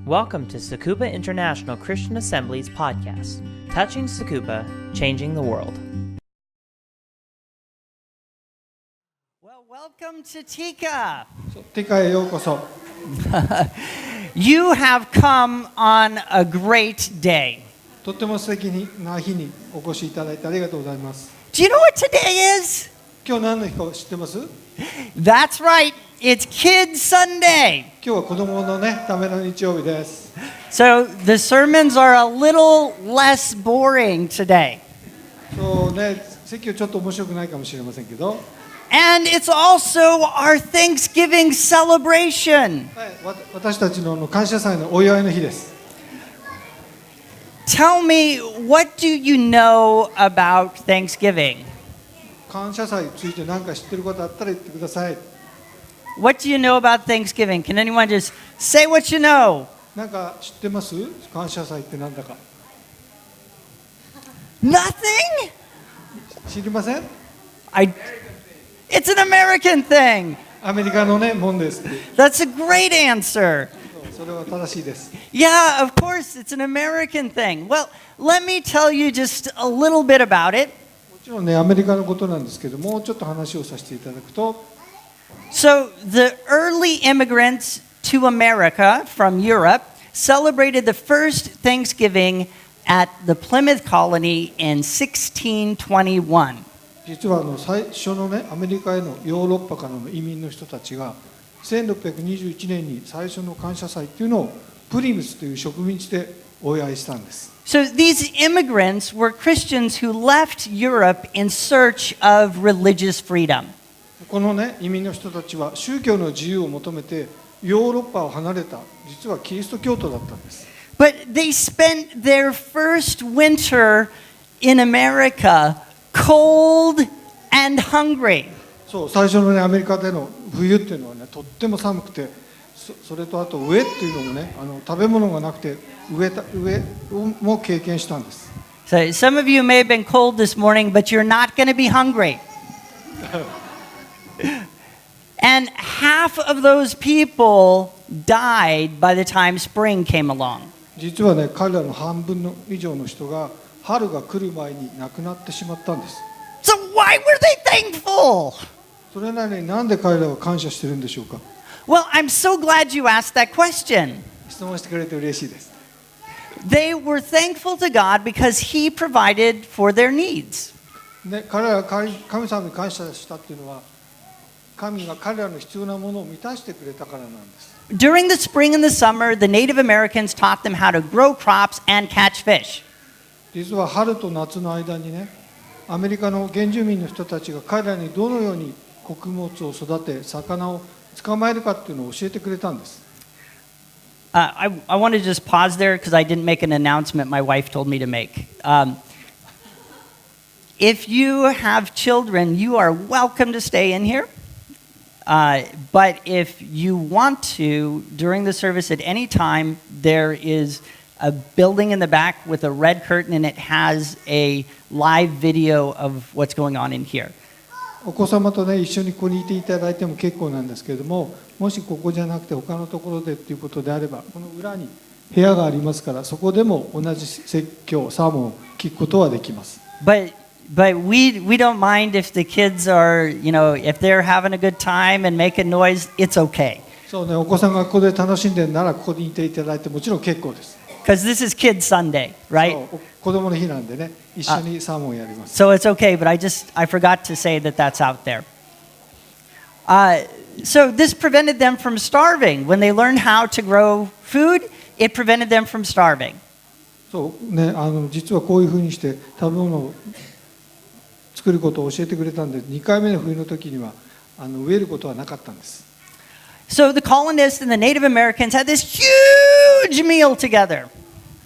Welcome to Tsukuba International Christian Assembly's podcast, Touching Tsukuba, Changing the World. Well, welcome to Tica. Tica へようこそ。You have come on a great day. とっても素敵な日にお越しいただいてありがとうございます。Do you know what today is? 今日何の日か知ってます？ That's right. It's Kids Sunday. 今日は子供のための日曜日です。So the sermons are a little less boring today. そうね、説教ちょっと面白くないかもしれませんけど。And it's also our Thanksgiving celebration. はい、私たちの感謝祭のお祝いの日です。Tell me, what do you know about Thanksgiving? 感謝祭について何か知ってることあったら言ってください。What do you know about Thanksgiving? Can anyone just say what you know? なんか知ってます？感謝祭ってなんだか。Nothing? 知りません？ It's an American thing. アメリカのもんですって。That's a great answer. それは正しいです。Yeah, of course, it's an American thing. Well, let me tell you just a little bit about it. もちろんアメリカのことなんですけども、ちょっと話をさせていただくと。So, the early immigrants to America from Europe celebrated the first Thanksgiving at the Plymouth colony in 1621. 実は最初のアメリカへのヨーロッパからの移民の人たちが1621年に最初の感謝祭っていうのをプリムスという植民地でお祝いしたんです。So these immigrants were Christians who left Europe in search of religious freedom. この移民の人たちは宗教の自由を求めてヨーロッパを離れた実はキリスト教徒だったんです。But they spent their first winter in America cold and hungry. そう、最初のアメリカでの冬っていうのはとっても寒くて、それとあと飢えっていうのも食べ物がなくて飢えも経験したんです。So some of you may have been cold this morning, but you're not going to be hungry. And half of those people died by the time spring came along. 実は彼らの半分以上の人が春が来る前に亡くなってしまったんです。So why were they thankful? それなりになんで彼らは感謝してるんでしょうか。 Well, I'm so glad you asked that question. 質問してくれて嬉しいです。They were thankful to God because He provided for their needs. 彼らが神様に感謝したっていうのは神が彼らの必要なものを満たしてくれたからなんです。During the spring and the summer, the Native Americans taught them how to grow crops and catch fish. 実は春と夏の間にアメリカの原住民の人たちが彼らにどのように穀物を育て魚を捕まえるかっていうのを教えてくれたんです。I want to just pause there because I didn't make an announcement my wife told me to make. If you have children, you are welcome to stay in here. But if you want to, during the service at any time, there is a building in the back with a red curtain and it has a live video of what's going on in here. お子様と一緒にここにいていただいても結構なんですけれども、もしここじゃなくて他のところでっていうことであれば、この裏に部屋がありますから、そこでも同じ説教、サーモンを聞くことはできます。But we don't mind if the kids are, if they're having a good time and making noise, it's okay. そうね、お子さんがここで楽しんでるならここにいていただいてもちろん結構です。Because this is Kids Sunday, right? 子供の日なんで一緒にサーモンをやります。So it's okay, but I forgot to say that that's out there. So this prevented them from starving. When they learned how to grow food, it prevented them from starving. そうね、実はこういうふうにして食べ物を作ることを教えてくれたんで、2回目の冬の時には飢えることはなかったんです。So the colonists and the Native Americans had this huge meal together.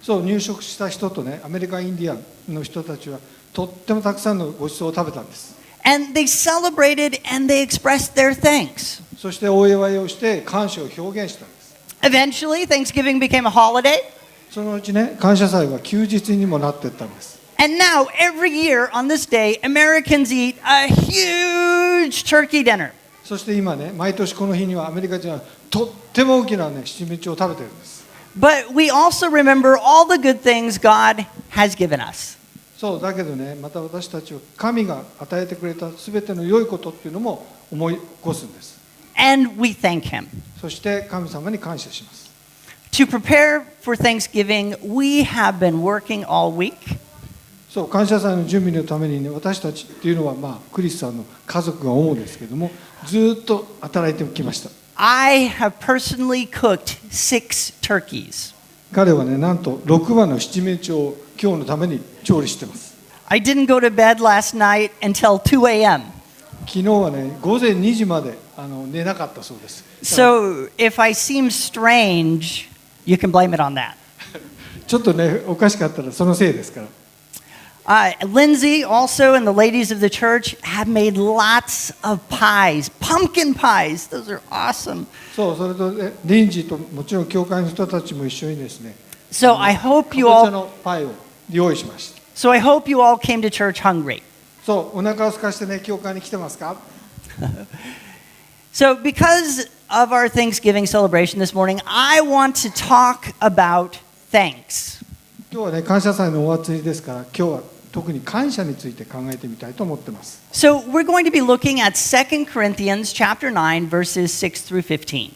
そう、入植した人とアメリカインディアンの人たちはとってもたくさんのご馳走を食べたんです。And they celebrated and they expressed their thanks. そしてお祝いをして感謝を表現したんです。Eventually, Thanksgiving became a holiday. そのうち感謝祭は休日にもなっていったんです。And now, every year on this day, Americans eat a huge turkey dinner. そして今毎年この日にはアメリカ人はとっても大きな七面鳥を食べてるんです。But we also remember all the good things God has given us. そうだけどね、また私たちは神が与えてくれたすべての良いことっていうのも思い起こすんです。And we thank Him. そして神様に感謝します。To prepare for Thanksgiving, we have been working all week. そう、感謝祭の準備のためにね、私たちっていうのはクリスさんの家族が主ですけども、ずっと働いてきました。I have personally cooked 6 turkeys. 彼はね、なんと6羽の七面鳥を今日のために調理してます。I didn't go to bed last night until 2 a.m. 昨日はね、午前2時まで寝なかったそうです。So if I seem strange, you can blame it on that. ちょっとね、おかしかったらそのせいですから。Lindsay also and the ladies of the church have made lots of pies, pumpkin pies. Those are awesome. そう、それとね、リンジーともちろん教会の人たちも一緒にですね、So I hope you かぼちゃ all のパイを用意しました。So I hope you all came to church hungry. そう、お腹を空かしてね、教会に来てますか？ So because of our Thanksgiving celebration this morning, I want to talk about thanks. 今日はね、感謝祭のお祭りですから、今日は特に感謝について考えてみたいと思ってます。So we're going to be looking at 2 Corinthians chapter 9 verses 6 through 15.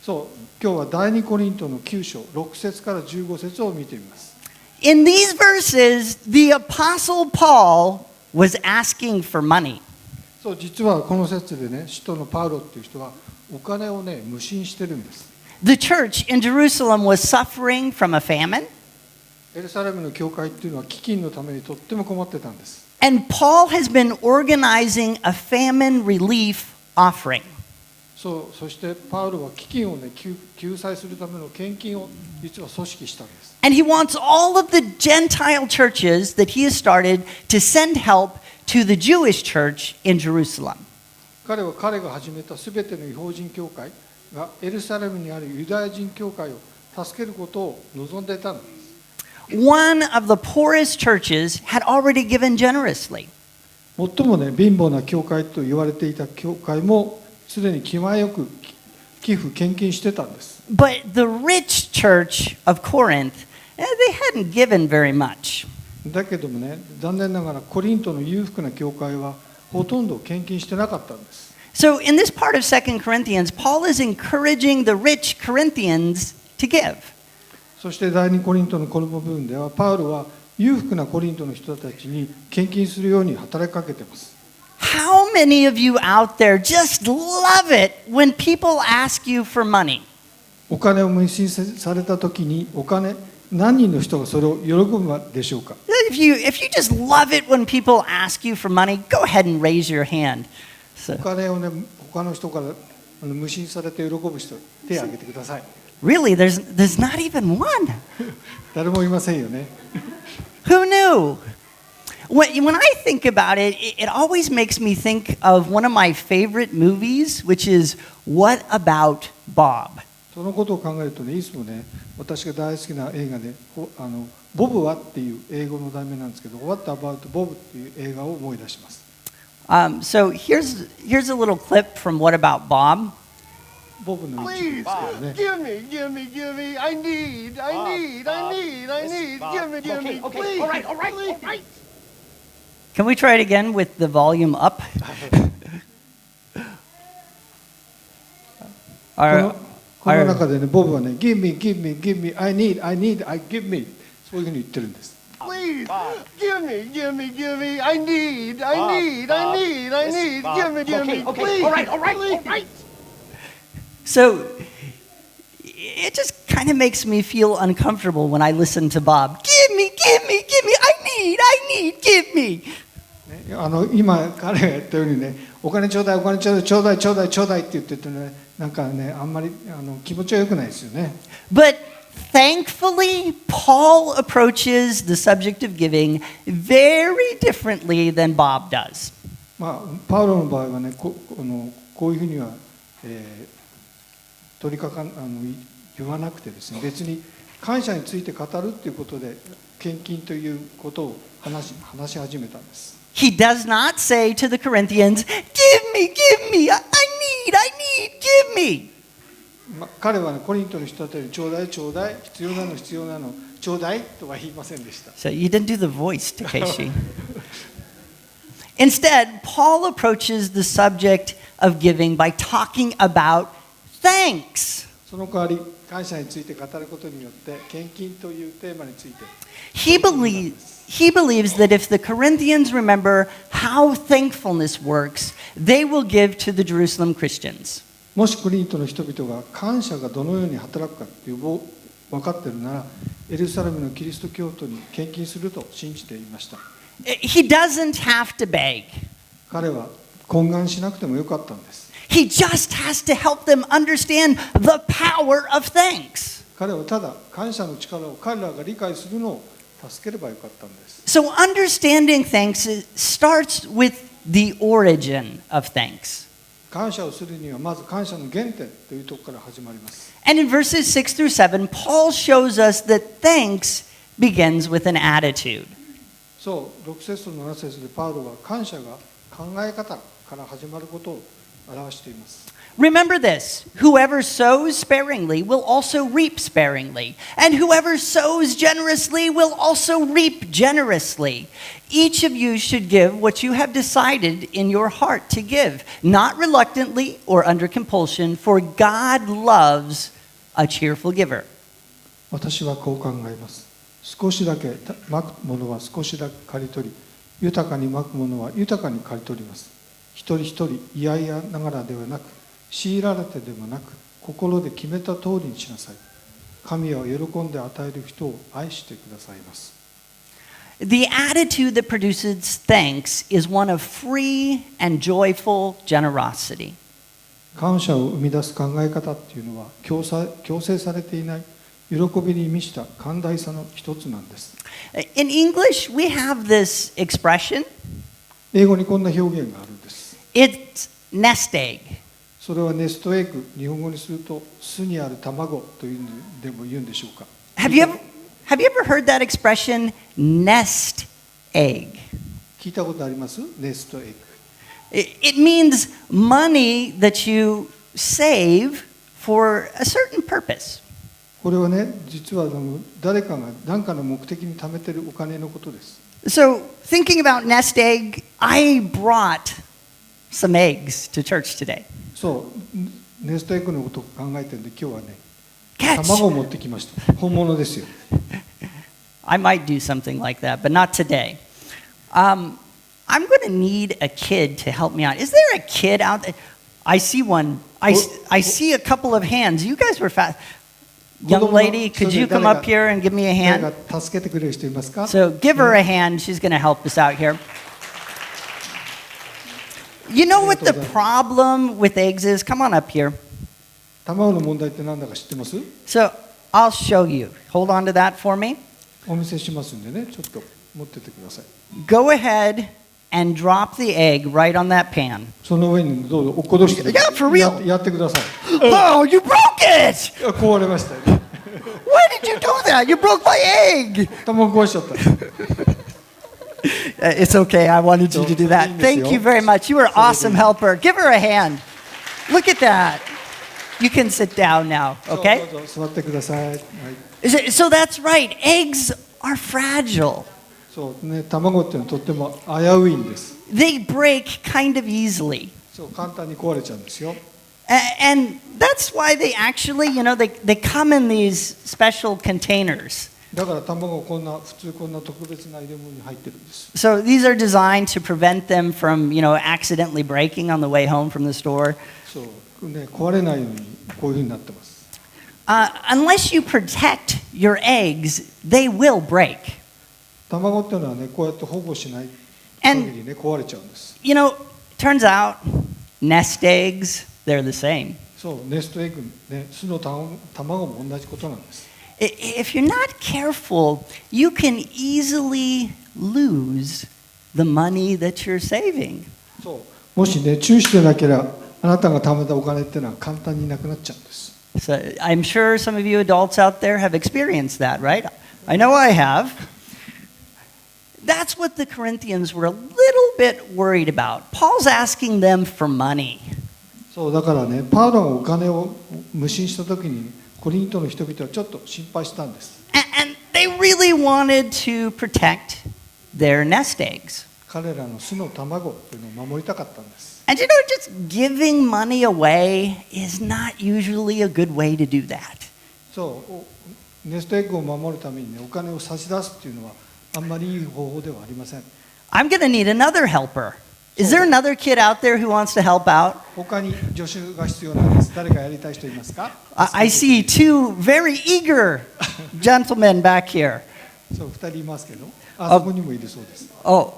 そう、今日は第2コリントの9章6節から15節を見てみます。In these verses, the apostle Paul was asking for money. そう、実はこの説でね、使徒のパウロっていう人はお金をね、無心してるんです。The church in Jerusalem was suffering from a famine, エルサレムの教会っていうのは飢饉のためにとっても困ってたんです。and Paul has been organizing a famine relief offering. そう、そしてパウロは飢饉をね、救済するための献金を実は組織したんです。And he wants all of the Gentile churches that he has started to send help to the Jewish church in Jerusalem. 彼が始めたすべての違法人教会がエルサレムにあるユダヤ人教会を助けることを望んでいたんです。One of the poorest churches had already given generously. 最もね、貧乏な教会と言われていた教会もすでに気前よく寄付献金してたんです。But the rich church of Corinth, they hadn't given very much. だけどもね、残念ながらコリントの裕福な教会はほとんど献金してなかったんです。So in this part of 2 Corinthians, Paul is encouraging the rich Corinthians to give. そして第2コリントのこの部分ではパウロは裕福なコリントの人たちに献金するように働きかけています。How many of you out there just love it when people ask you for money? お金を無心された時に何人の人がそれを喜ぶでしょうか？ If you just love it when people ask you for money, go ahead and raise your hand. お金をね、他の人から無心されて喜ぶ人、手を挙げてください。Really, there's not even one. 誰もいませんよね。Who knew? When I think about it, it always makes me think of one of my favorite movies, which is What About Bob? そのことを考えるとね、いつもね、私が大好きな映画で、ボブはっていう英語の題名なんですけど、What About Bob っていう映画を思い出します。So here's a little clip from What About Bob? ボブの一部ですけどね。Give me. I need. Give me. Please. All right. Can we try it again with the volume up? この中でね、ボブはね、Give me, I need, give me そういうふうに言ってるんです。Please. Give me. I need. Give me. Please. All right. So it just kind of makes me feel uncomfortable when I listen to Bob. Give me. I need. Give me. 今彼が言ったようにね、お金ちょうだいちょうだいって言っててね、なんかね、あんまり気持ちは良くないですよね。But thankfully, Paul approaches the subject of giving very differently than Bob does. パウロの場合はね、こういうふうには、言わなくてですね、別に感謝について語るっていうことで献金ということを話し始めたんです。He does not say to the Corinthians, give me, I need, give me. 彼は、ね、コリントの人たちにちょうだいちょうだい、必要なの必要なのちょうだいとは言いませんでした。 So you didn't do the voice, Takeshi. Instead, Paul approaches the subject of giving by talking about thanks. その代わり感謝について語ることによって献金というテーマについて He believes that if the Corinthians remember how thankfulness works, they will give to the Jerusalem Christians. もしコリントの人々が感謝がどのように働くかっていう分かっているならエルサレムのキリスト教徒に献金すると信じていました。 He doesn't have to beg. 彼は懇願しなくてもよかったんです。 He just has to help them understand the power of thanks. 彼はただ感謝の力を彼らが理解するのを助ければよかったんです。 So understanding thanks starts with the origin of thanks. 感謝をするにはまず感謝の原点というところから始まります。 And in verses 6 through 7, Paul shows us that thanks begins with an attitude. そう、6節と7節でパウロは感謝が考え方から始まることを表しています。 Remember this, whoever sows sparingly will also reap sparingly, and whoever sows generously will also reap generously. Each of you should give what you have decided in your heart to give, not reluctantly or under compulsion, for God loves a cheerful giver. 私はこう考えます。少しだけまくものは少しだけ刈り取り、豊かにまくものは豊かに刈り取ります。一人一人嫌々ながらではなく、強いられてでもなく、心で決めた通りにしなさい。神は喜んで与える人を愛してくださいます。 The attitude that produces thanks is one of free and joyful generosity. 感謝を生み出す考え方っていうのは強制されていない喜びに満ちた寛大さの一つなんです。 In English, we have this expression. 英語にこんな表現があるんです。 It's nest egg. それはネストエッグ、日本語にすると巣にある卵というのでも言うんでしょうか。 Have you ever heard that expression, nest egg? 聞いたことあります？ネストエッグ。 It means money that you save for a certain purpose. これはね、実は誰かが何かの目的に貯めているお金のことです。 So, thinking about nest egg, I brought some eggs to church today. そう、ネストエッグのことを考えてるんで、今日はね、 Catch. 卵を持ってきました。本物ですよ。 I might do something like that, but not today. I'm going to need a kid to help me out. Is there a kid out there? I see one. I see a couple of hands. You guys were fast. Young lady, could you come up here and give me a 誰 hand? か助けてくれる人いますか？ So give her a hand. She's going to help us out here. You know what the problem with eggs is? Come on up here. 卵の問題って何だか知ってます？ So I'll show you. Hold on to that for me. お見せしますんでね、ちょっと持っててください。 Go ahead and drop the egg right on that pan. その上にどうぞ落っことして Yeah, for real. やってください。 Oh, you broke it! 壊れましたよね。 Why did you do that? You broke my egg! 卵壊しちゃった。 It's okay. I wanted you to do that. Thank you very much. You were an awesome helper. Give her a hand. Look at that. You can sit down now, ど okay? うぞ座ってください。はい、 So that's right. Eggs are fragile. そうね、卵っていうのはとっても危ういんです。 They break kind of easily. そう簡単に壊れちゃうんですよ。 And that's why they actually, they come in these special containers. だから卵こんな普通こんな特別な入れ物に入ってるんです。 So these are designed to prevent them from, accidentally breaking on the way home from the store. そうね、壊れないようにこういう風になってます。 Unless you protect your eggs, they will break. 卵っていうのはね、こうやって保護しない限りね、壊れちゃうんです。Turns out nest eggs, they're the same. そう、ネストエッグね、巣の卵も同じことなんです。 If you're not careful, you can easily lose the money that you're saving. そう、もしね、注意してなければ、あなたが貯めたお金っていうのは簡単になくなっちゃうんです。 So I'm sure some of you adults out there have experienced that, right? I know I have. That's what the Corinthians were a little bit worried about. Paul's asking them for money. そうだからね、パウロがお金を無心した時にコリントの人々はちょっと心配したんです。And they really wanted to protect their nest eggs. 彼らの巣の卵というのを守りたかったんです。And just giving money away is not usually a good way to do that. そうネストエッグを守るためにね、お金を差し出すっていうのはあんまりいい方法ではありません。I'm going to need another helper. Is there another kid out there who wants to help out? 他に助手が必要なんです。誰かやりたい人いますか？ I see two very eager gentlemen back here. そう2人いますけど、そこにもいるそうです。Oh,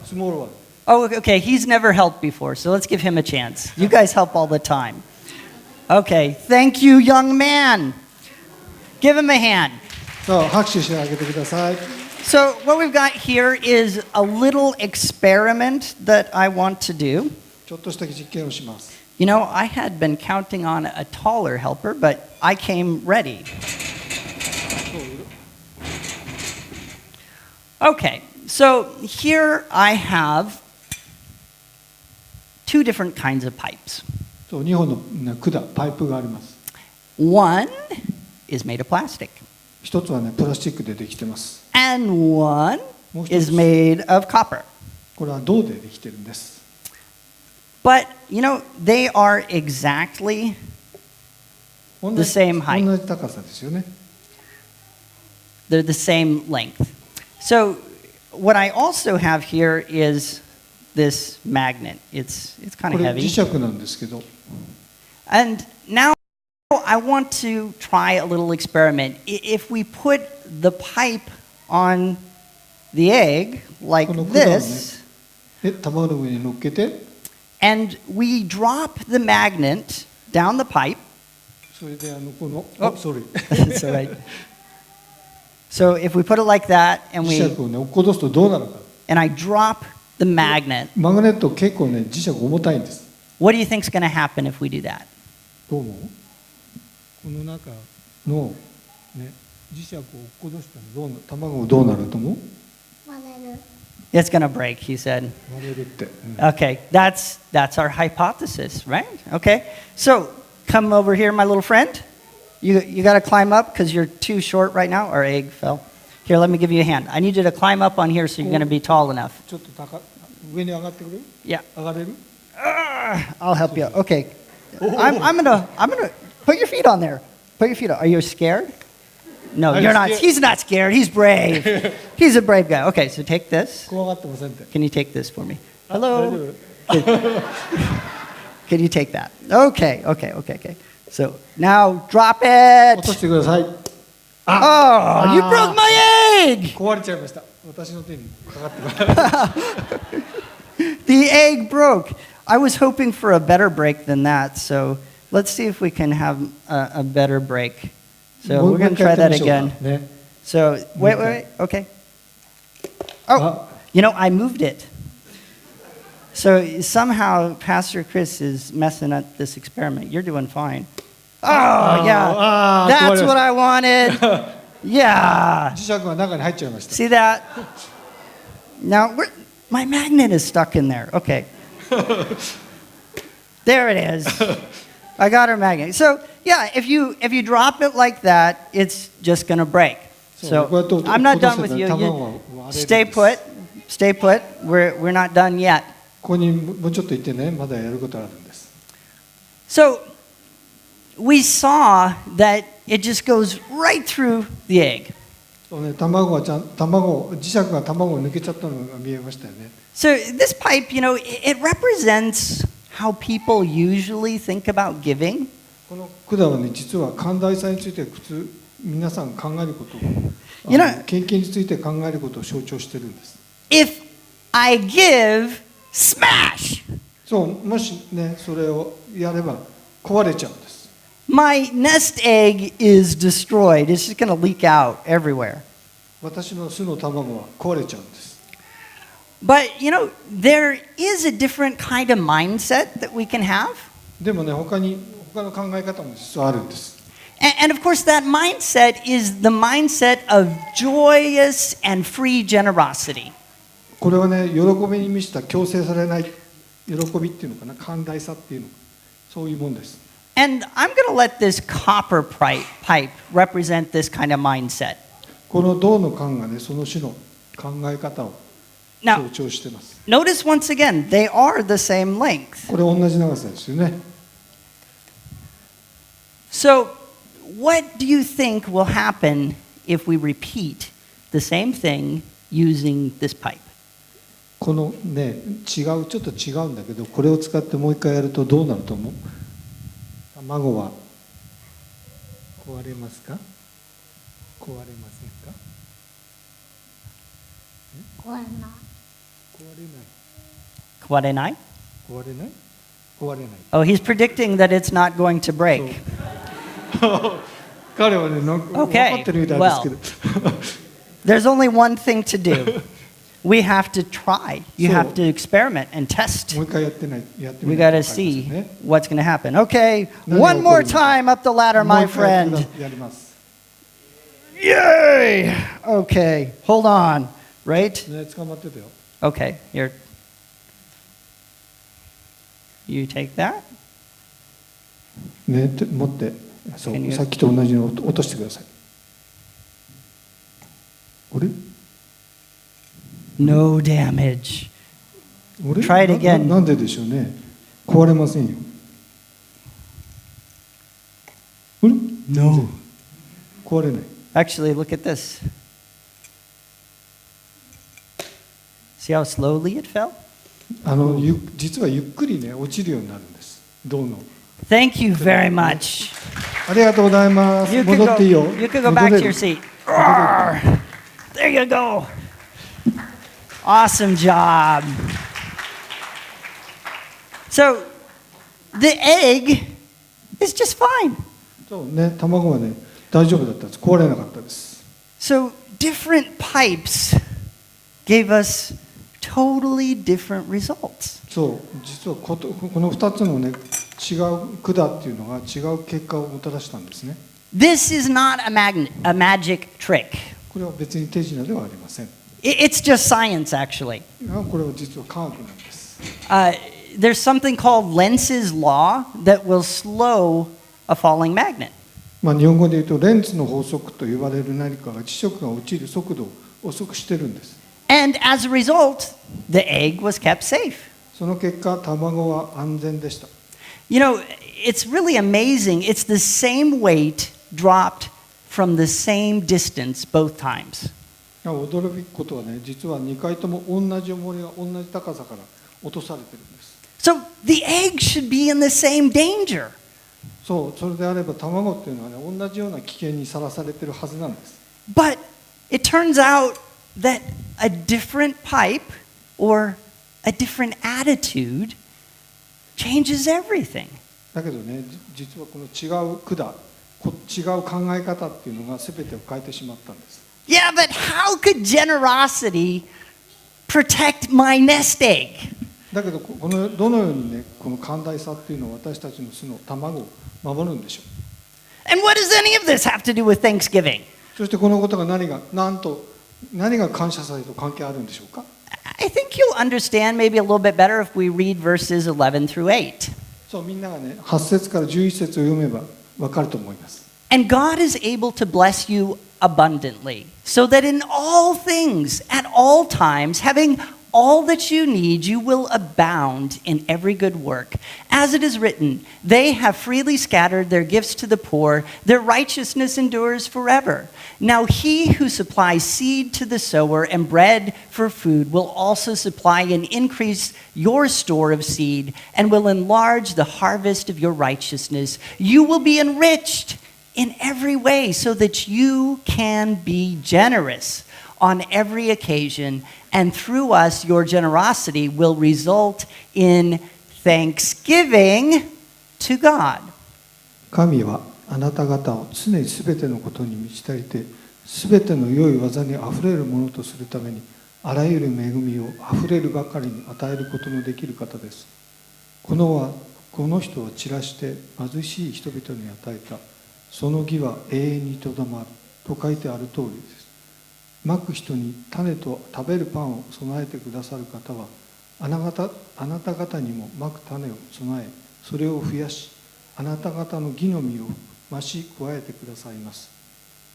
スモールワン。okay. He's never helped before, so let's give him a chance. You guys help all the time. Okay, thank you, young man. Give him a hand. そう拍手してあげてください。So what we've got here is a little experiment that I want to do. ちょっとした実験をします。You know, I had been counting on a taller helper, but I came ready. Okay, so here I have two different kinds of pipes. そう2本の管パイプがあります。One is made of plastic, 一つはねプラスチックでできてます。 and one もう一 is つ made of copper. これは銅でできてるんです。 But, you know, they are exactly 同 the じ same height. 同じ高さですよね。 They're the same length. So what I also have here is this magnet. It's kind こ of れ heavy. 磁石なんですけど、 And now I want to try a little experiment. If we put the pipe on the egg like この管をね this, で卵の上に乗っけて、 and we drop the magnet down the pipe, それでこのsorry that's all right. So if we put it like that and 磁石をね落っことすとどうなるか。 and I drop the magnet, マグネット結構ね磁石重たいんです。 what do you think is going to happen if we do that? どう思う？この中のね磁石を落っことしたら卵どうなると思う？ It's going to break, he said. 割れるって。Okay, that's our hypothesis, right? Okay, so come over here, my little friend. You got to climb up because you're too short right now. Our egg fell. Here, let me give you a hand. I need you to climb up on here so you're going to be tall enough. ちょっと上に上がってくる？ Yeah, 上がれる？ I'll help you. Okay, I'm gonna put your feet on there. Put your feet on. Are you scared? No, I'm you're not. scared. He's not scared. He's brave. He's a brave guy. Okay, so take this. 怖がってませんって。 Can you take this for me? 大 Hello. 丈夫？ Can you take that? Okay. So now drop 落と it. してください。 Oh, you broke my egg. 壊れちゃいました。私の手にかかってくる。 The egg broke. I was hoping for a better break than that. So let's see if we can have a better break. So we're going to try that again. ね。 So wait. Okay. Oh, you know, I moved it. So somehow Pastor Chris is messing up this experiment. You're doing fine. Oh, yeah. That's what I wanted. Yeah. 磁石が中に入っちゃいました。 See that? Now, my magnet is stuck in there. Okay. There it is. I got our magnet. So, yeah, if you drop it like that, it's just going to break. So, I'm not done with you. Stay put. Stay put. We're not done yet. ここにもうちょっと行ってね、まだやることあるんです。 So, we saw that it just goes right through the egg. そうね、磁石が卵を抜けちゃったのが見えましたよね。 So, this pipe, you know, it represents how people usually think about giving. この管はね、実は寛大さについて普通皆さん考えることを、献金について考えることを象徴してるんです。 If I give, smash! そう、もしね、それをやれば壊れちゃうんです。 My nest egg is destroyed. It's just going to leak out everywhere. 私の巣の卵は壊れちゃうんです。 But, you know, there is a different kind of mindset that we can have. でもね、他の考え方も実はあるんです。 And of course, that mindset is the mindset of joyous and free generosity. これはね、喜びに満ちた強制されない喜びっていうのかな、寛大さっていうの。そういうもんです。 And I'm going to let this copper pipe represent this kind of mindset. この銅の管がね、その種の考え方を Now, 象徴しています。 notice once again, they are the same length. これ同じ長さですよね。 So, what do you think will happen if we repeat the same thing using this pipe? このね、ちょっと違うんだけど、これを使ってもう一回やるとどうなると思う？卵は壊れますか？壊れませんか？壊れない。壊れない。 Kwarenai? 壊れない？壊れない。 Oh, he's predicting that it's not going to break. 彼はね、なんか分かってるみたいですけど。 There's only one thing to do. We have to try. You So- have to experiment and test. もう一回やってみ We ない got と to 分かりません see ね。 what's going to happen. Okay, 何が one 起こ more るのか。 time up the ladder, もう my 一回 friend. やります。 Yay! Okay, hold on. Right? ね、捕まってたよ。 Okay, here. You take that. ね、持ってそ Can you- う、さっきと同じのを落としてください。あれ？ No damage. あれ？ Try it again. なんででしょうね。壊れませんよ。あれ？ No. 壊れない。 Actually, look at this. See how slowly it fell? 実はゆっくりね、落ちるようになるんです。銅の。 Thank you very much. ありがとうございます。 You can 戻っていいよ。 you can go back 戻 to れる your seat. Roar. There you go. Awesome job. So, the egg is just fine. そうね、卵はね、大丈夫だったんです。壊れなかったです。 So, different pipes gave us totally different results. そう、実はこの2つのね、違う管っていうのが違う結果をもたらしたんですね。 This is not a magic trick. これは別に手品ではありません。 It's just science, actually. これは実は科学なんです。 There's something called Lenz's law that will slow a falling magnet. まあ日本語で言うとレンツの法則と呼ばれる何かが磁石が落ちる速度を遅くしてるんです。 And as a result, the egg was kept safe. その結果、卵は安全でした。 You know, it's really amazing. It's the same weight dropped from the same distance both times. 驚くべきことはね、実は2回とも同じ重りが同じ高さから落とされてるんです。 So the egg should be in the same danger. そう、それであれば卵っていうのはね、同じような危険にさらされてるはずなんです。 But it turns out that a different pipe or a different attitude changes everything. だけどね、実はこの違う管、違う考え方っていうのが全てを変えてしまったんです。 Yeah, but how could generosity protect my nest egg? だけどどのようにね、この寛大さっていうのは私たちの巣の卵を守るんでしょう。 And what does any of this have to do with Thanksgiving? そしてこのことが何が感謝祭と関係あるんでしょうか。 I think you'll understand maybe a little bit better if we read verses 11 through 8. そう、みんながね、8節から11節を読めばわかると思います。 And God is able to bless you abundantly, so that in all things, at all times, having all that you need, you will abound in every good work. As it is written, they have freely scattered their gifts to the poor, their righteousness endures forever. Now he who supplies seed to the sower and bread for food will also supply and increase your store of seed and will enlarge the harvest of your righteousness. You will be enriched in every way so that you can be generous on every occasion, and through us your generosity will result in thanksgiving to God. 神はあなた方を常にすべてのことに満ち足りて、すべての良い技にあふれるものとするために、あらゆる恵みをあふれるばかりに与えることのできる方です。この人は散らして貧しい人々に与えた。その義は永遠にとどまると書いてある通りです。まく人に種と食べるパンを備えてくださる方は、あなた方にもまく種を備え、それを増やし、あなた方の義の実を増し加えてくださいます。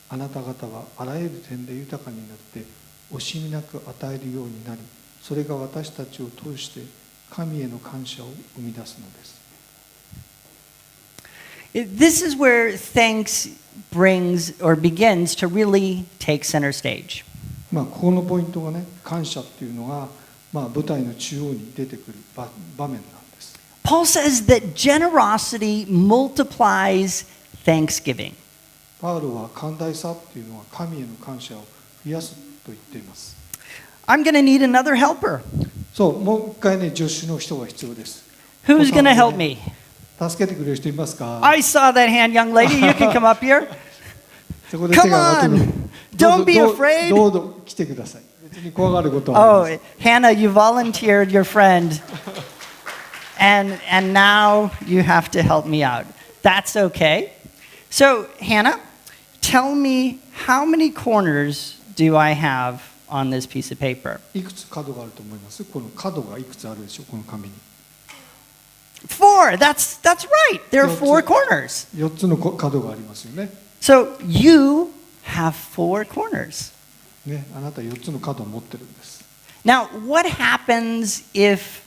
あなた方はあらゆる点で豊かになって惜しみなく与えるようになり、それが私たちを通して神への感謝を生み出すのです。This is where thanks brings or begins to really take center stage. ここのポイントがね、感謝っていうのが、舞台の中央に出てくる場面なんです。Paul says that generosity multiplies thanksgiving. パウロは寛大さっていうのは神への感謝を増やすと言っています。I'm going to need another helper. そう、もう一回ね、助手の人が必要です。 Who's going to help me? 助けてくれる人いますか？ I saw that hand, young lady. You can come up here. そこで手が挙げてる。 Don't be afraid. どうぞ来てください。別に怖がることはありま Oh, Hannah, you volunteered your friend. And now you have to help me out. That's okay. So, Hannah, tell me how many corners do I have on this piece of paper? せん。いくつ角があると思います？この角がいくつあるでしょう、この紙に。Four. That's right. There are four corners. 4つの角がありますよね。So you have four corners. ね、あなた4つの角を持ってるんです。Now, what happens if,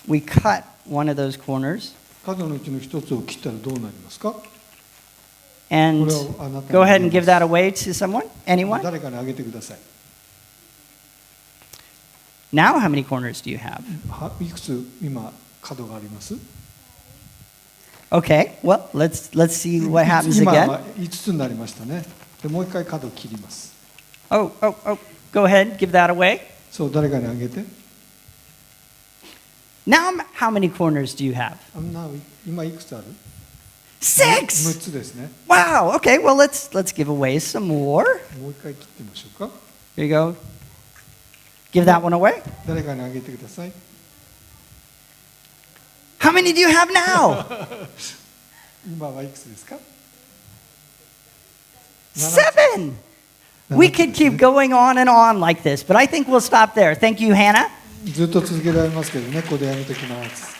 we cut one of those corners 角のうちの1つを切ったらどうなりますか？ and これをあなたに go ahead and give that away to someone? Anyone? 誰かにあげてください。Now, how many corners do you have? いくつ今角があります？ Okay, well, let's see what happens 今 again. は5つになりましたね。でもう一回角を切ります。Oh, go ahead, give that away. そう、誰かにあげて。Now, how many corners do you have? 今いくつある？ 6! 6つですね。 Wow, okay, well, let's give away some more. もう一回切ってみましょうか。 Here you go. Give that one away. 誰かにあげてください。 How many do you have now? 今はいくつですか7! We could keep going on and on like this, but I think we'll stop there. Thank you, Hannah. ずっと続けられますけどね、ここでやめておきます。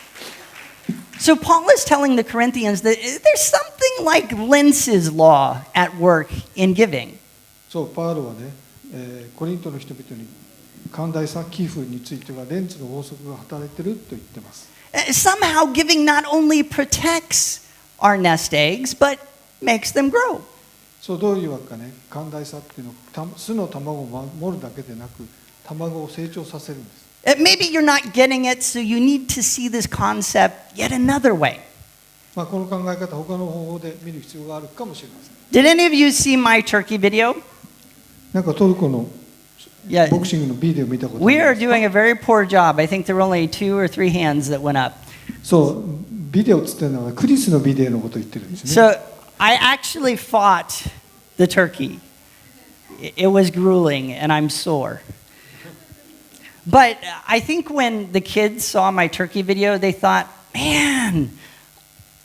So Paul is telling the Corinthians that there's something like Linz's law at work in giving. そう、パウロはね、コリントの人々に寛大さ、寄付についてはレンツの法則が働いてると言ってます。Somehow giving not only protects our nest eggs, but makes them grow. そう、どういうわけかね、寛大さっていうのは巣の卵を守るだけでなく、卵を成長させるんです。Maybe you're not getting it, so you need to see this concept yet another way. この考え方、他の方法で見る必要があるかもしれません。Did any of you see my turkey video? なんかトルコの Yeah. ボクシングのビデオ見たことあ We り are ますか？ doing a very poor job. I think there were only 2 or 3 hands that went up. そう、ビデオっつってるのはクリスのビデオのことを言ってるんですね。 So I actually fought the turkey. It was grueling and I'm sore. But I think when the kids saw my turkey video, they thought, man,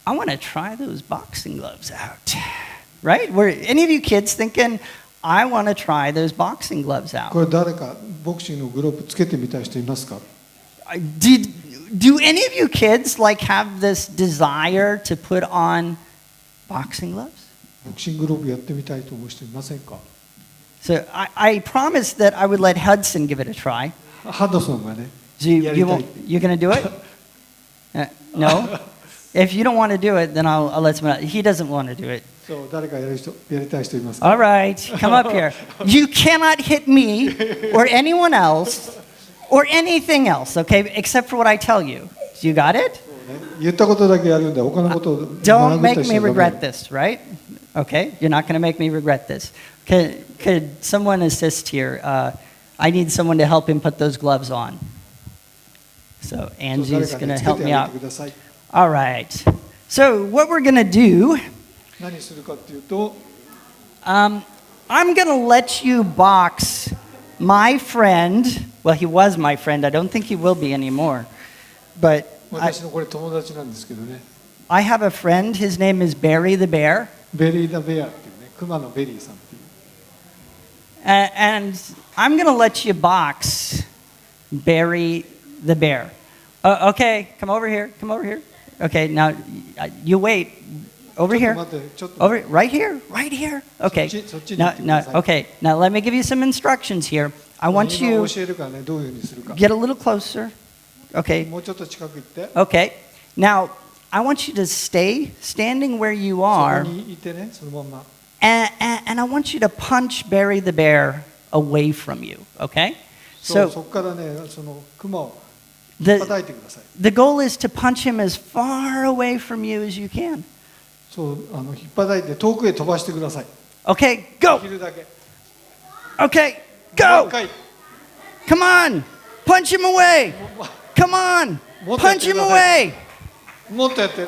I want to try those boxing gloves out. Right? Were any of you kids thinking, I want to try those boxing gloves out? これ誰かボクシングのグローブつけてみたい人いますか？ Do any of you kids have this desire to put on boxing gloves? ボクシンググローブやってみたいと思う人いませんか？ So I promised that I would let Hudson give it a try. ハドソンがね、 So you やりたい won't, you're going to do it? No? If you don't want to do it, then I'll let someone else. He doesn't want to do it. そう、誰かやりたい人いますか？ All right, come up here. You cannot hit me or anyone else or anything else, okay, except for what I tell you. You got it? 言ったことだけやるんで、他のことを Don't 学ぶ make とし me たらダメ regret this, right? Okay, you're not going to make me regret this. Could someone assist here? I need someone to help him put those gloves on. So そう、 Angie's 誰か going に to つけ help て me あ out. げてください。 All right. So what we're going to do, 何するかっていうと、 I'm going to let you box my friend. Well, he was my friend. I don't think he will be anymore. But 私のこれ友達なんですけどね、 I have a friend. His name is Barry the Bear. ベリー・ダ・ベアっていうね、熊のベリーさんっていう。 And I'm going to let you box Barry the Bear. Okay, come over here. Come over here. Okay, now you wait. Over ちょ here. っと待ってちょっと Over right here. Right here. Okay. そっちに Now, 行ってくだ now, さい okay. Now let me give you some instructions here. I want 今 you 教えるからねどういうふうにするか get a little closer. Okay. もうちょっと近く行って Okay. Now I want you to stay standing where you そこ are, にいてねそのまんま and I want you to punch Barry the bear away from you. Okay. そ So こからねそのクマを the 叩いてください the goal is to punch him as far away from you as you can. そう引っ叩いて遠くへ飛ばしてください Okay. で Go. きるだけ Okay. もう Go. 一回 Come on. Punch him away. Come on. もっとやっ Punch てく him ださい away. もっとやって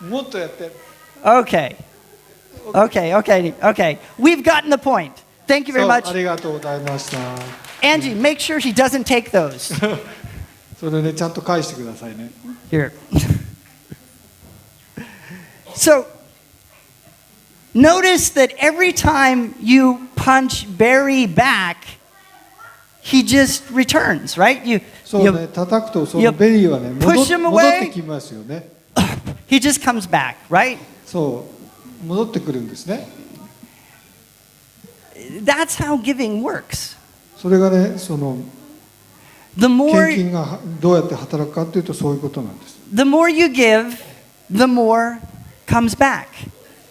もっとやって Okay. Okay. We've gotten the point. Thank you そ very う much. ありがとうございました Angie, make sure he doesn't take those. それねちゃんと返してくださいね Here. So, notice that every time you punch Barry back, he just returns, right? そうね叩くとそ you のベリーはね push him 戻 away ってきますよね he just comes back, right? そう戻ってくるんですね That's how giving works. それがねその The 献 more 金がどうやって働くかっていうとそういうことなんです the more you give, the more comes back.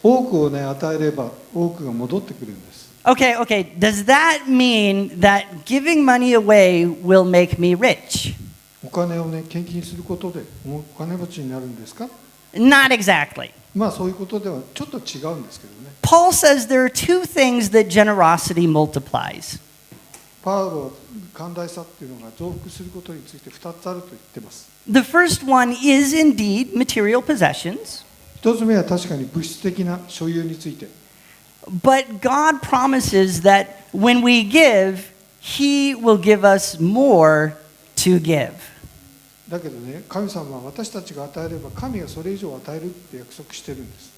多くをね与えれば多くが戻ってくるんです Okay. Does that mean that giving money away will make me rich? お金をね献金することでお金持ちになるんですか Not exactly. まあそういうことではちょっと違うんですけどね Paul says there are two things that generosity multiplies. パウロは寛大さっていうのが増幅することについて2つあると言ってます The first one is indeed material possessions, 一つ目は確かに物質的な所有について but God promises that when we give, He will give us more to give. だけどね神様は私たちが与えれば神がそれ以上与えるって約束してるんです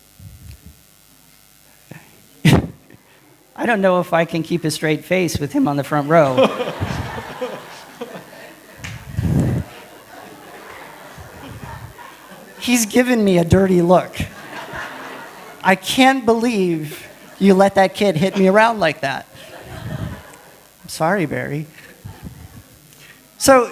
I don't know if I can keep a straight face with him on the front row. He's given me a dirty look. I can't believe you let that kid hit me around like that. I'm sorry, Barry. So,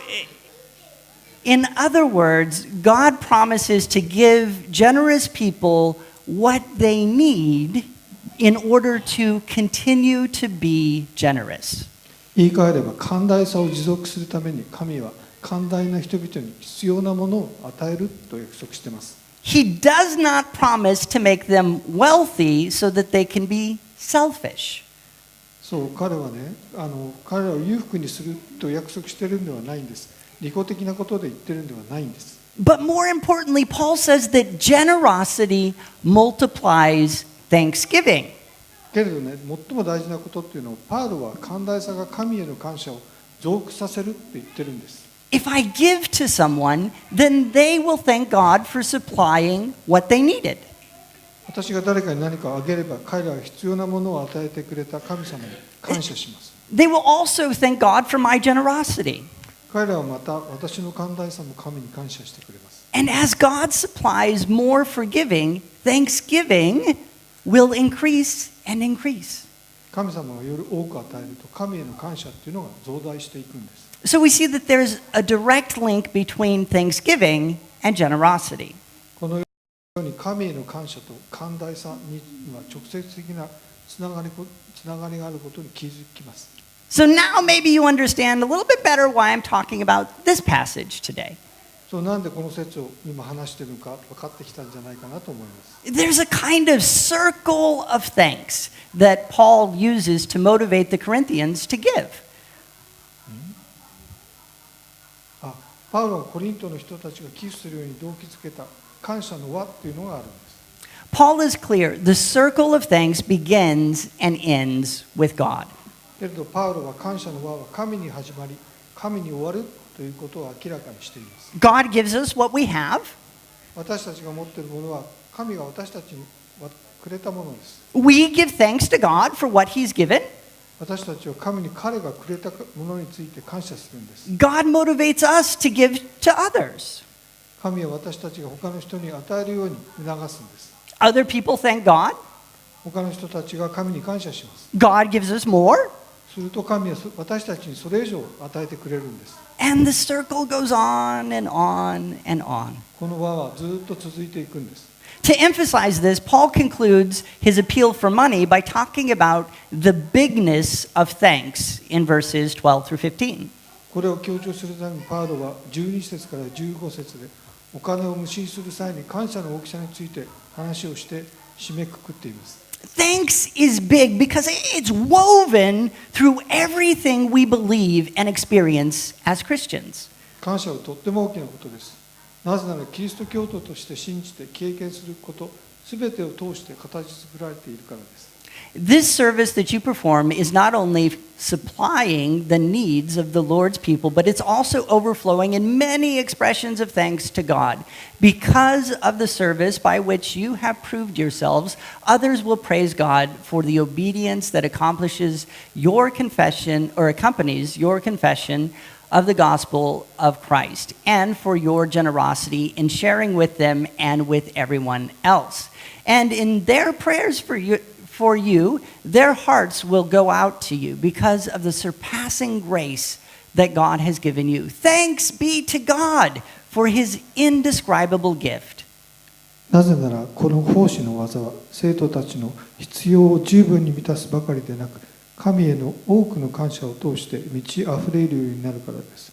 in other words, God promises to give generous people what they need in order to continue to be generous. 言い換えれば寛大さを持続するために神は寛大な人々に必要なものを与えると約束しています He does not promise to make them wealthy so that they can be selfish. そう彼はね彼らを裕福にすると約束してるんではないんです利己的なことで言ってるんではないんです But more importantly, Paul says that generosity multiplies thanksgiving. けれどね最も大事なことっていうのはパウロは寛大さが神への感謝を増幅させるって言ってるんです If I give to someone, then they will thank God for supplying what they needed. 私が誰かに何かをあげれば彼らが必要なものを与えてくれた神様に感謝します They will also thank God for my generosity. 彼らはまた私の寛大さも神に感謝してくれます And as God supplies more for giving, thanksgiving will increase and increase. 神様がより多く与えると神への感謝っていうのが増大していくんです So we see that there's a direct link between thanksgiving and generosity. このように神への感謝と寛大さには直接的なつながりがあることに気づきます So now maybe you understand a little bit better why I'm talking about this passage today. そうなんでこの説を今話しているのか分かってきたんじゃないかなと思います There's a kind of circle of thanks that Paul uses to motivate the Corinthians to give. パウロはコリントの人たちが寄付するように動機づけた感謝の輪っていうのがあるんです Paul is clear. The circle of thanks begins and ends with God. けれどパウロは感謝の輪は神に始まり神に終わるということを明らかにしています God gives us what we have. 私たちが持っているものは神が私たちにくれたものです We give thanks to God for what He's given. 私たちは神に彼がくれたものについて感謝するんです。 God motivates us to give to others. 神は私たちが他の人に与えるように促すんです。 Other people thank God. 他の人たちが神に感謝します。 God gives us more. すると神は私たちにそれ以上与えてくれるんです。 And the circle goes on and on and on. この輪はずっと続いていくんです。 To emphasize this, Paul concludes his appeal for money by talking about the bigness of thanks in verses 12 through 15. これを強調するためにパウロは12節から15節でお金を無心する際に感謝の大きさについて話をして締めくくっています。 Thanks is big because it's woven through everything we believe and experience as Christians. 感謝はとっても大きなことです。なぜならキリスト教徒として信じて経験することすべてを通して形作られているからです。 This service that you perform is not only supplying the needs of the Lord's people, but it's also overflowing in many expressions of thanks to God. Because of the service by which you have proved yourselves, others will praise God for the obedience that accomplishes your confession or accompanies your confession of the gospel of Christ, and for your generosity in sharing with them and with everyone else. And in their prayers for you, their hearts will go out to you because of the surpassing grace that God has given you. Thanks be to God for his indescribable gift. なぜならこの奉仕の技は生徒たちの必要を十分に満たすばかりでなく神への多くの感謝を通して満ち溢れるようになるからです。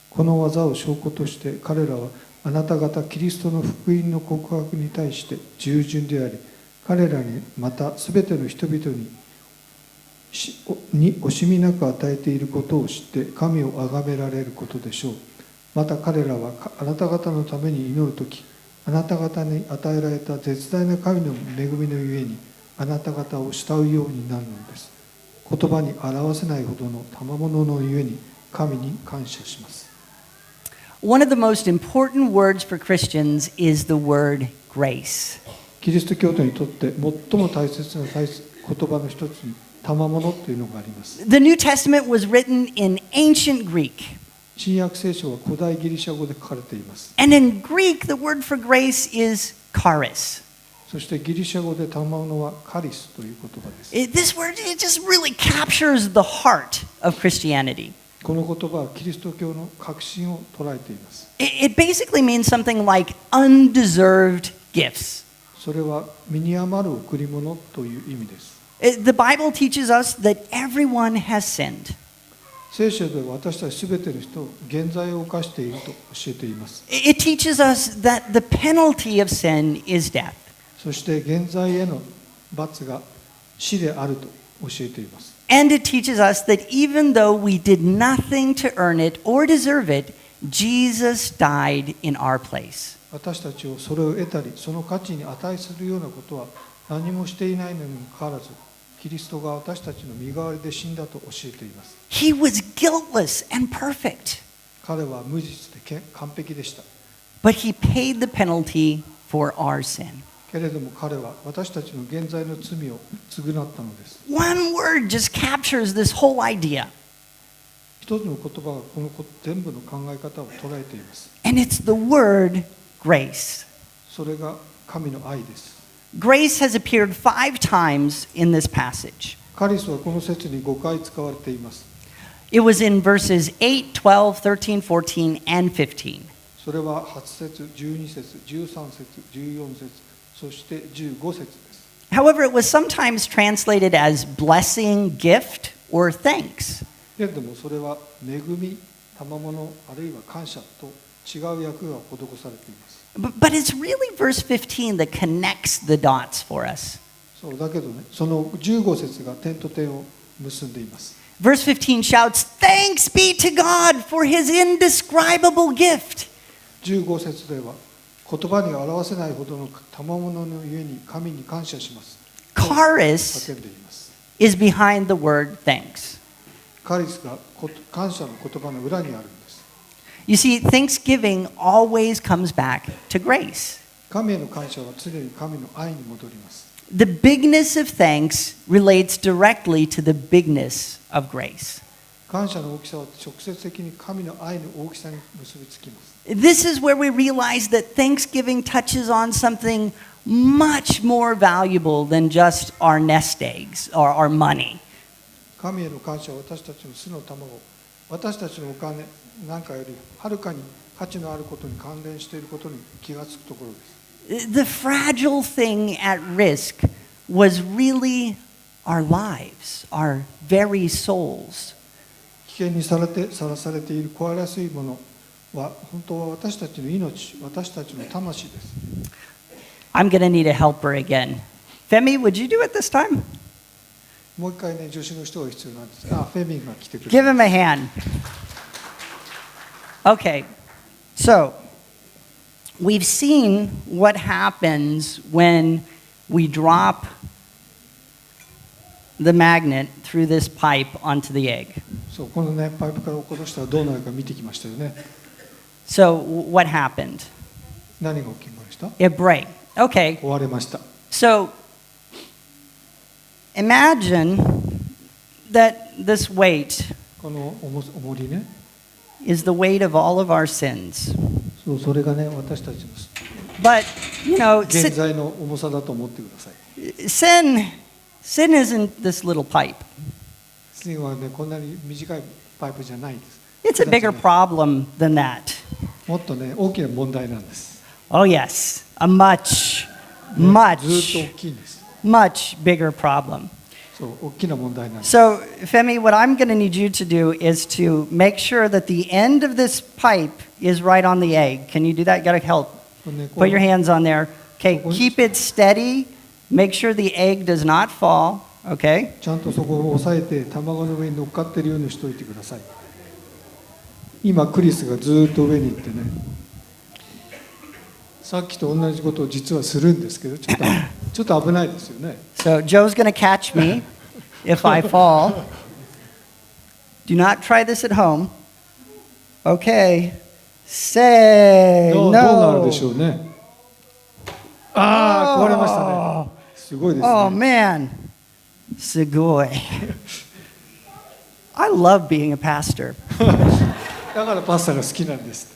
この技を証拠として彼らはあなた方キリストの福音の告白に対して従順であり、彼らにまたすべての人々に惜しみなく与えていることを知って神を崇められることでしょう。また彼らはあなた方のために祈るとき、あなた方に与えられた絶大な神の恵みのゆえにあなた方を慕うようになるのです。言葉に表せないほどの賜物のゆえに神に感謝します。One of the most important words for Christians is the word grace. キリスト教徒にとって最も大切な言葉の一つに賜物というのがあります。The New Testament was written in ancient Greek. 新約聖書は古代ギリシャ語で書かれています。And in Greek, the word for grace is charis. そしてギリシャ語で賜物はカリスという言葉です。This word, it just really captures the heart of Christianity. この言葉はキリスト教の核心を捉えています。It basically means something like undeserved gifts. それは身に余る贈り物という意味です。The Bible teaches us that everyone has sinned. 聖書では私たちすべての人を原罪を犯していると教えています。It teaches us that the penalty of sin is death. そして原罪への罰が死であると教えています。And it teaches us that even though we did nothing to earn it or deserve it, Jesus died in our place. 私たちをそれを得たり、その価値に値するようなことは何もしていないのにもかかわらず、キリストが私たちの身代わりで死んだと教えています。He was guiltless and perfect. 彼は無実で完璧でした。But he paid the penalty for our sin. けれども彼は私たちの現在の罪を償ったのです。One word just captures this whole idea. 一つの言葉がこの全部の考え方を捉えています。And it's the word grace. それが神の愛です。Grace has appeared 5 times in this passage. カリスはこの説に5回使われています。It was in verses 8, 12, 13, 14, and 15. それは8節、12節、13節、14節、そして15節です。However, it was sometimes translated as blessing, gift, or thanks. けれどもそれは恵み、賜物、あるいは感謝と違う訳が施されています。But it's really verse 15 that connects the dots for us. そうだけどね、その15節が点と点を結んでいます。Verse 15 shouts, "Thanks be to God for his indescribable gift." 15節では言葉に表せないほどの賜物のゆえに神に感謝します。Charis 叫んでいます。is behind the word thanks. カリスが感謝の言葉の裏にあるんです。You see, thanksgiving always comes back to grace. 神への感謝は常に神の愛に戻ります。The bigness of thanks relates directly to the bigness of grace. 感謝の大きさは直接的に神の愛の大きさに結びつきます。 This is where we realize that Thanksgiving touches on something much more valuable than just our nest eggs or our money. 神への感謝は私たちの巣の卵、私たちのお金なんかよりはるかに価値のあることに関連していることに気がつくところです。 The fragile thing at risk was really our lives, our very souls. 危険にさらされている壊れやすいものは本当は私たちの命、私たちの魂です。 I'm going to need a helper again. Femi, would you do it this time? もう一回ね、助手の人が必要なんです。あ、フェミンが来てくれる。 Give him a hand. Okay, so we've seen what happens when we drop the magnet through this pipe onto the egg. そう、このね、パイプから落っことしたらどうなるか見てきましたよね。 So what happened? 何が起きました？ It broke. Okay, 壊れました。 so imagine that this weight この重りね、 is the weight of all of our sins. そう、それがね、私たちの But, you know, 現在の重さだと思ってください。 sin isn't this little pipe. 罪はね、こんなに短いパイプじゃないです。 It's a bigger problem than that. もっとね、大きな問題なんです。 Oh, yes, a much, ずっと much, 大きいんです。 much bigger problem. そう、大きな問題なんです。 So, Femi, what I'm going to need you to do is to make sure that the end of this pipe is right on the egg. Can you do that? You got to help. これね、こ Put う your hands on there. Okay, keep it steady. Make sure the egg does not fall. Okay? ちゃんとそこを押さえて卵の上に乗っかってるようにしといてください。今クリスがずっと上に行ってね、さっきと同じことを実はするんですけど、ちょっと危ないですよね。 So, Joe's going to catch me if I fall. Do not try this at home. Okay. Say どうなるで no. しょうね。ああ、壊れましたね。すごいです Oh ね。 man. Sugoi. I love being a pastor. だからパスタが好きなんです。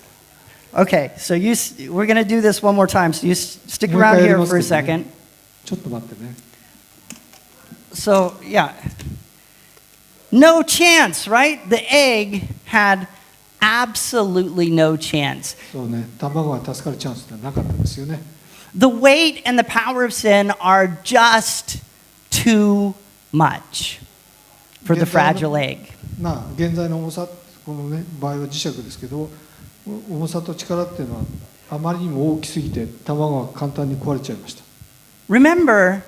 Okay, so we're going to do this one more time. So you stick もう一 around 回やり here ます for a けどね second. ちょっと待ってね。 So, yeah. No chance, right? The egg had absolutely no chance. そうね、卵が助かるチャンスってなかったですよね。 The weight and the power of sin are just too much for the fragile egg. まあ現在の重さ、このね場合は磁石ですけど、重さと力っていうのはあまりにも大きすぎて卵が簡単に壊れちゃいました。 Remember,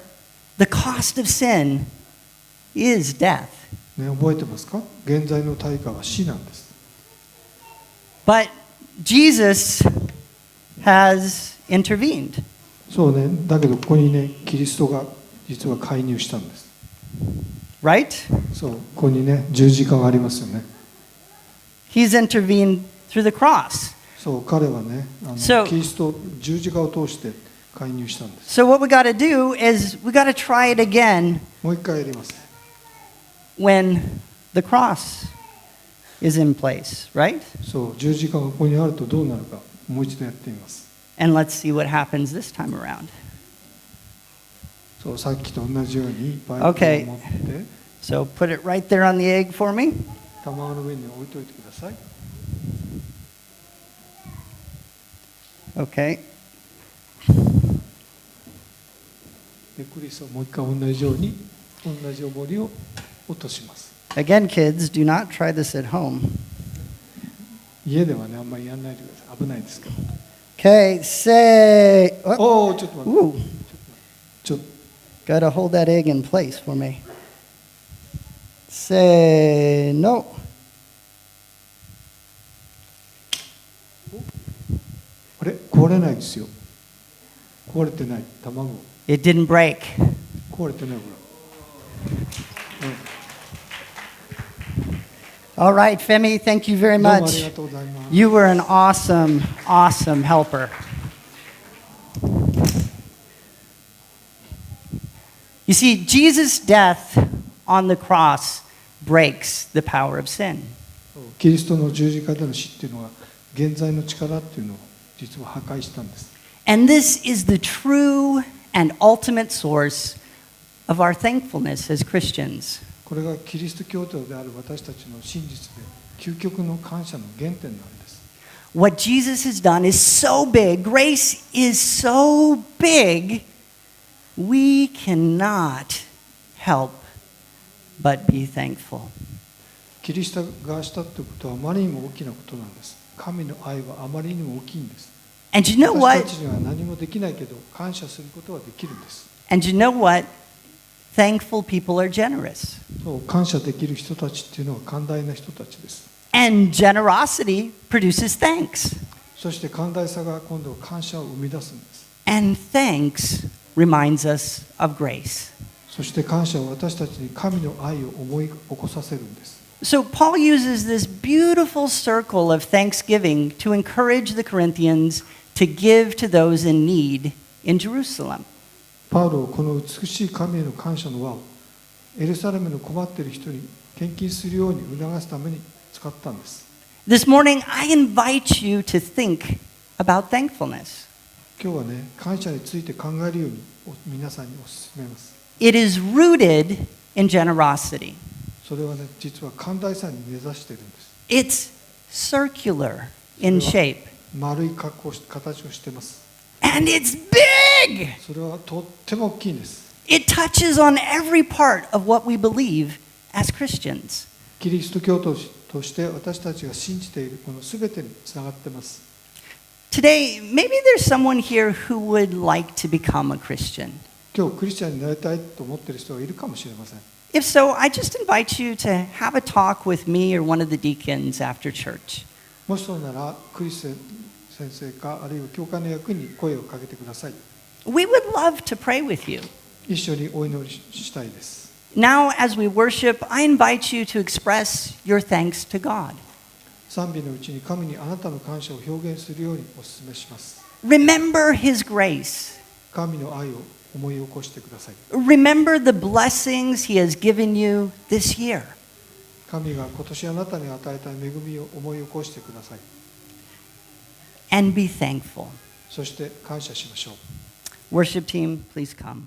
the cost of sin is death. ね、覚えてますか？現在の対価は死なんです。 But Jesus has intervened. そうね、だけどここにね、キリストが実は介入したんです。 Right? そう、ここにね、十字架がありますよね。 He's intervened through the cross. そう、彼はね、So- キリスト、十字架を通して介入したんです。 So what we got to do is we got to try it again もう一回やります。 when the cross is in place, right? そう、十字架がここにあるとどうなるか、もう一度やってみます。 And let's see what happens this time around. そう、さっきと同じようにパイプを持 Okay. って、 So put it right there on the egg for me. 卵の上に置いといてください。 Okay. で、クリスはもう一回同じように同じ重りを落とします。 Again, kids, do not try this at home. 家ではね、あんまりやらないでください。危ないですから。 Okay, say. Oh, おお、ちょっと待って。 ooh, ちょっと gotta hold that egg in place for me. Say no. あれ、壊れないですよ。壊れてない。卵。 It didn't break. 壊れてない、ほら。 All right, Femi, thank you very どうもあり much. がとうございます。 You were an awesome, awesome helper. You see, Jesus' death on the cross breaks the power of sin. キリストの十字架での死っていうのは現在の力っていうのを実は破壊したんです。And this is the true and ultimate source of our thankfulness as Christians. これがキリスト教徒である私たちの真実で究極の感謝の原点なんです。What Jesus has done is so big, grace is so big, we cannot help but be thankful. キリストがしたということはあまりにも大きなことなんです。神の愛はあまりにも大きいんです。 And you know 私 what? たちには何もできないけど感謝することはできるんです。And you know what? Thankful people are generous. そう感謝できる人たちっていうのは寛大な人たちです。 And generosity produces thanks. そして寛大さが今度は感謝を生み出すんです。 And thanks reminds us of grace. そして感謝は私たちに神の愛を思い起こさせるんです。 So Paul uses this beautiful circle of thanksgiving to encourage the Corinthians to give to those in need in Jerusalem. パウロはこの美しい神への感謝の輪をエルサレムの困っている人に献金するように促すために使ったんです。 This morning, I invite you to think about thankfulness. 今日はね、感謝について考えるように皆さんにお勧めます。 It is rooted in generosity. それはね、実は寛大さに根ざしているんです。 It's circular in shape. 丸い形をしています。 And it's big! それはとっても大きいんです。 It touches on every part of what we believe as Christians. キリスト教徒として私たちが信じているこのすべてにつながっています。 Today, maybe there's someone here who would like to become a Christian. 今日クリスチャンになりたいと思っている人がいるかもしれません。 If so, I just invite you to have a talk with me or one of the deacons after church. もしそうならクリス先生かあるいは教会の役に声をかけてください。 We would love to pray with you. 一緒にお祈りしたいです。 Now, as we worship, I invite you to express your thanks to God. 賛美のうちに神にあなたの感謝を表現するようにお勧めします。 Remember His grace. 神の愛を思い起こしてください。 Remember the blessings He has given you this year. 神が今年あなたに与えた恵みを思い起こしてください。 And be thankful. そして感謝しましょう。 Worship team, please come.